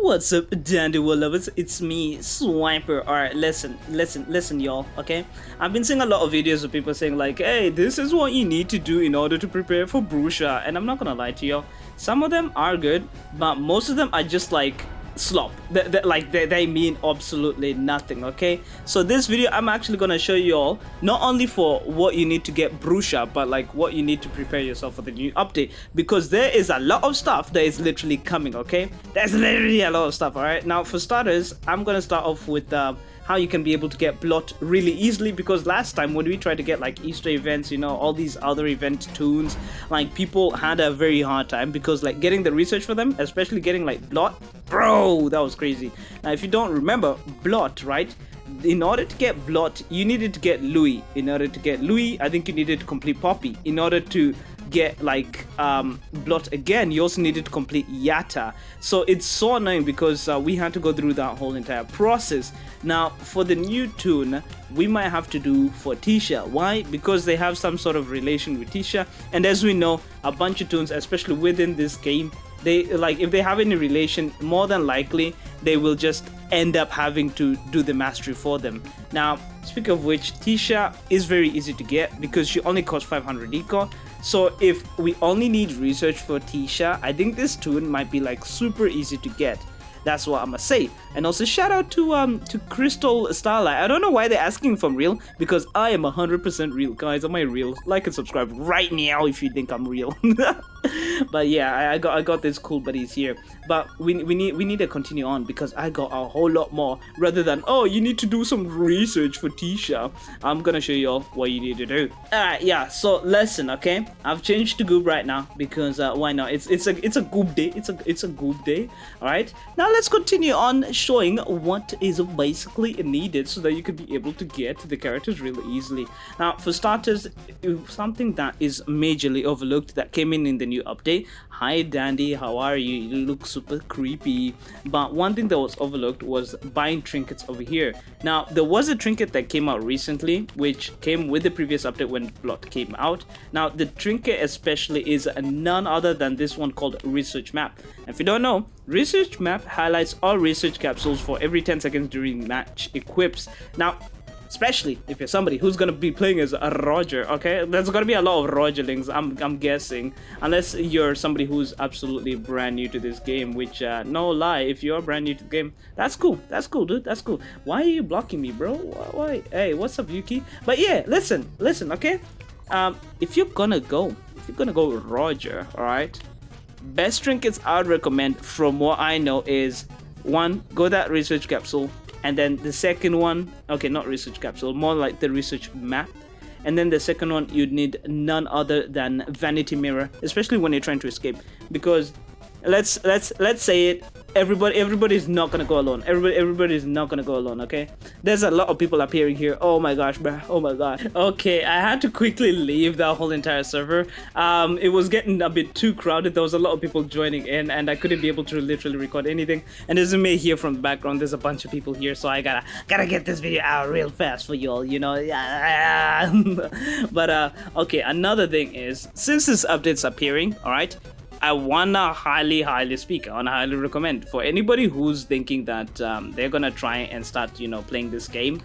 What's up, dandy world lovers? It's me, Swyper. Alright, listen, y'all, okay? I've been seeing a lot of videos of people saying like, hey, this is what you need to do in order to prepare for Brusha. And I'm not gonna lie to y'all. Some of them are good, but most of them are just like slop. They mean absolutely nothing, okay? So this video, I'm actually gonna show you all not only for what you need to get Brusha, but like what you need to prepare yourself for the new update, because there is a lot of stuff that is literally coming, okay? There's literally a lot of stuff. All right, now for starters, I'm gonna start off with how you can be able to get blot really easily, because last time when we tried to get like Easter events, you know, all these other event tunes, like people had a very hard time because like getting the research for them, especially getting like blot, bro, that was crazy. Now if you don't remember blot, right, in order to get blot you needed to get Louis. In order to get Louis, I think you needed to complete Poppy. In order to get like blot again, you also needed to complete Yatta. So it's so annoying because we had to go through that whole entire process. Now for the new tune, we might have to do for Tisha. Why? Because they have some sort of relation with Tisha, and as we know, a bunch of tunes, especially within this game, they like, if they have any relation, more than likely they will just end up having to do the mastery for them. Now speaking of which, Tisha is very easy to get because she only costs 500 eco. So if we only need research for Tisha, I think this tune might be like super easy to get. That's what I'm gonna say. And also shout out to Crystal Starlight. I don't know why they're asking if I'm real, because I am 100% real, guys. Am I real? Like and subscribe right now if you think I'm real. But yeah, I got this cool buddies here. But we need to continue on because I got a whole lot more, rather than, oh, you need to do some research for Tisha. I'm gonna show you all what you need to do. Alright, yeah, so listen, okay? I've changed to Goob right now because why not? It's a Goob day. It's a Goob day. Alright. Now let's continue on showing what is basically needed so that you could be able to get the characters really easily. Now for starters, something that is majorly overlooked that came in the new update. Hi Dandy, how are you? You look super creepy. But one thing that was overlooked was buying trinkets over here. Now there was a trinket that came out recently which came with the previous update when blot came out. Now the trinket especially is none other than this one called Research Map. If you don't know, Research Map highlights all research capsules for every 10 seconds during match equips. Now especially if you're somebody who's gonna be playing as a Roger, okay? There's gonna be a lot of Rogerlings, I'm guessing, unless you're somebody who's absolutely brand new to this game, which no lie, if you're brand new to the game, that's cool, dude, that's cool. Why are you blocking me, bro? Why? Hey, what's up, Yuki? But yeah, listen, okay? If you're gonna go Roger, all right, best trinkets I'd recommend from what I know is, one, go that research capsule. And then the second one, okay, not research capsule, more like the research map. And then the second one, you'd need none other than vanity mirror, especially when you're trying to escape, because let's say it, everybody's not gonna go alone. Everybody's not gonna go alone, okay? There's a lot of people appearing here. Oh my gosh, bro. Oh my god. Okay, I had to quickly leave that whole entire server. It was getting a bit too crowded. There was a lot of people joining in and I couldn't be able to literally record anything. And as you may hear from the background, there's a bunch of people here, so I gotta get this video out real fast for y'all, you know. But okay, another thing is, since this update's appearing, all right, I wanna highly recommend for anybody who's thinking that they're gonna try and start, you know, playing this game.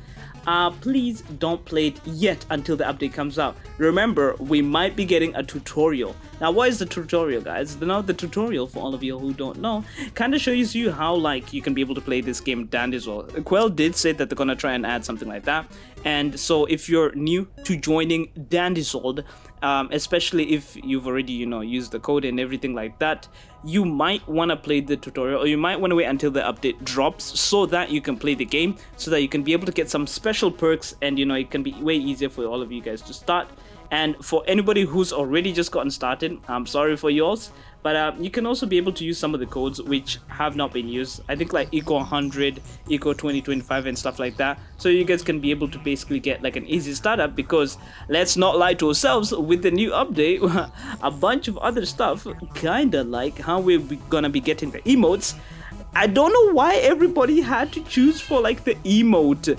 Please don't play it yet until the update comes out. Remember, we might be getting a tutorial. Now what is the tutorial, guys? Now the tutorial, for all of you who don't know, kind of shows you how like you can be able to play this game dandy as well. Quell did say that they're gonna try and add something like that, and so if you're new to joining Dandyzold, especially if you've already, you know, used the code and everything like that, you might want to play the tutorial, or you might want to wait until the update drops so that you can play the game, so that you can be able to get some special perks, and you know, it can be way easier for all of you guys to start. And for anybody who's already just gotten started, I'm sorry for yours, but you can also be able to use some of the codes which have not been used. I think like Eco 100, Eco 2025 and stuff like that. So you guys can be able to basically get like an easy startup, because let's not lie to ourselves, with the new update, a bunch of other stuff, kinda like how we're gonna be getting the emotes. I don't know why everybody had to choose for like the emote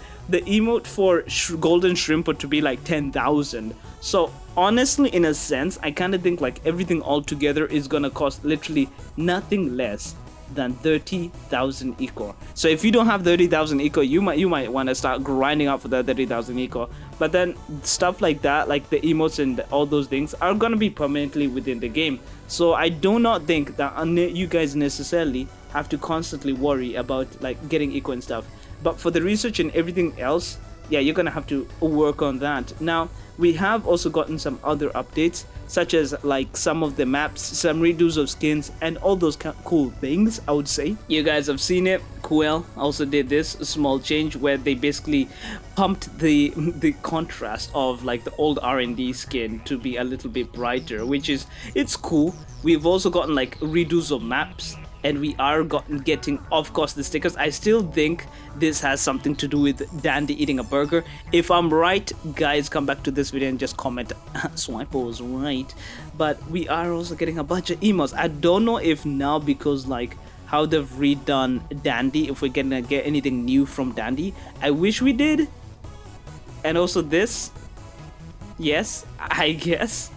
for golden shrimp to be like 10,000. So honestly, in a sense, I kind of think like everything all together is gonna cost literally nothing less than 30,000 eco. So if you don't have 30,000 eco, you might want to start grinding up for that 30,000 eco. But then stuff like that, like the emotes and all those things, are gonna be permanently within the game. So I do not think that you guys necessarily have to constantly worry about like getting eco and stuff. But for the research and everything else, yeah, you're gonna have to work on that. Now, we have also gotten some other updates, such as like some of the maps, some redos of skins, and all those cool things, I would say. You guys have seen it. Cool also did this small change where they basically pumped the contrast of like the old R&D skin to be a little bit brighter, which is, it's cool. We've also gotten like redos of maps, and we are getting, of course, the stickers. I still think this has something to do with Dandy eating a burger. If I'm right, guys, come back to this video and just comment Swyper was right. But we are also getting a bunch of emotes. I don't know if now, because like how they've redone Dandy, if we're gonna get anything new from Dandy. I wish we did. And also this, yes, I guess.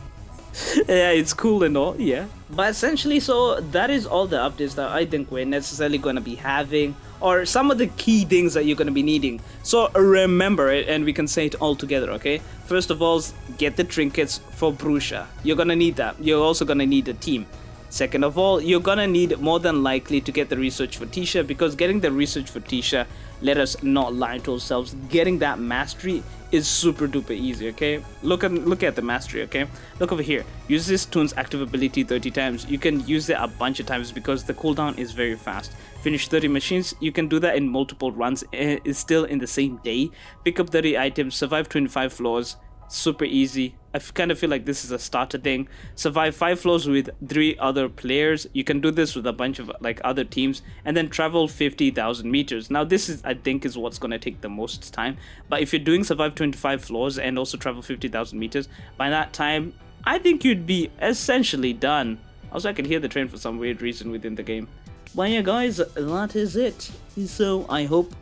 Yeah, it's cool and all, yeah. But essentially, so that is all the updates that I think we're necessarily going to be having, or some of the key things that you're going to be needing. So remember it, and we can say it all together, okay? First of all, get the trinkets for Brusha. You're going to need that. You're also going to need a team. Second of all, you're going to need more than likely to get the research for Tisha, because getting the research for Tisha, let us not lie to ourselves, getting that mastery is super duper easy, okay? Look at the mastery, okay? Look over here. Use this toon's active ability 30 times. You can use it a bunch of times because the cooldown is very fast. Finish 30 machines. You can do that in multiple runs. It's still in the same day. Pick up 30 items. Survive 25 floors. Super easy. I kind of feel like this is a starter thing. Survive 5 floors with 3 other players. You can do this with a bunch of like other teams, and then travel 50,000 meters. Now this is, I think, is what's going to take the most time. But if you're doing survive 25 floors and also travel 50,000 meters, by that time I think you'd be essentially done. Also, I can hear the train for some weird reason within the game. But yeah, guys, that is it. So I hope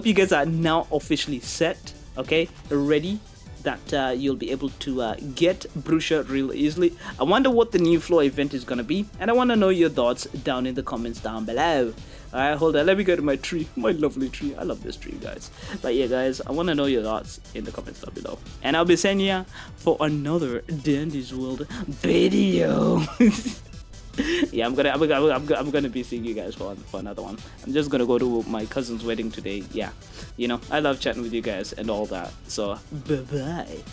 you guys are now officially set, okay, ready, that you'll be able to get Brusha real easily. I wonder what the new floor event is gonna be, and I want to know your thoughts down in the comments down below. Alright, hold on, let me go to my tree, my lovely tree. I love this tree, guys. But yeah, guys, I want to know your thoughts in the comments down below, and I'll be seeing ya for another Dandy's World video. Yeah, I'm gonna be seeing you guys for another one. I'm just gonna go to my cousin's wedding today. Yeah, you know, I love chatting with you guys and all that. So bye bye.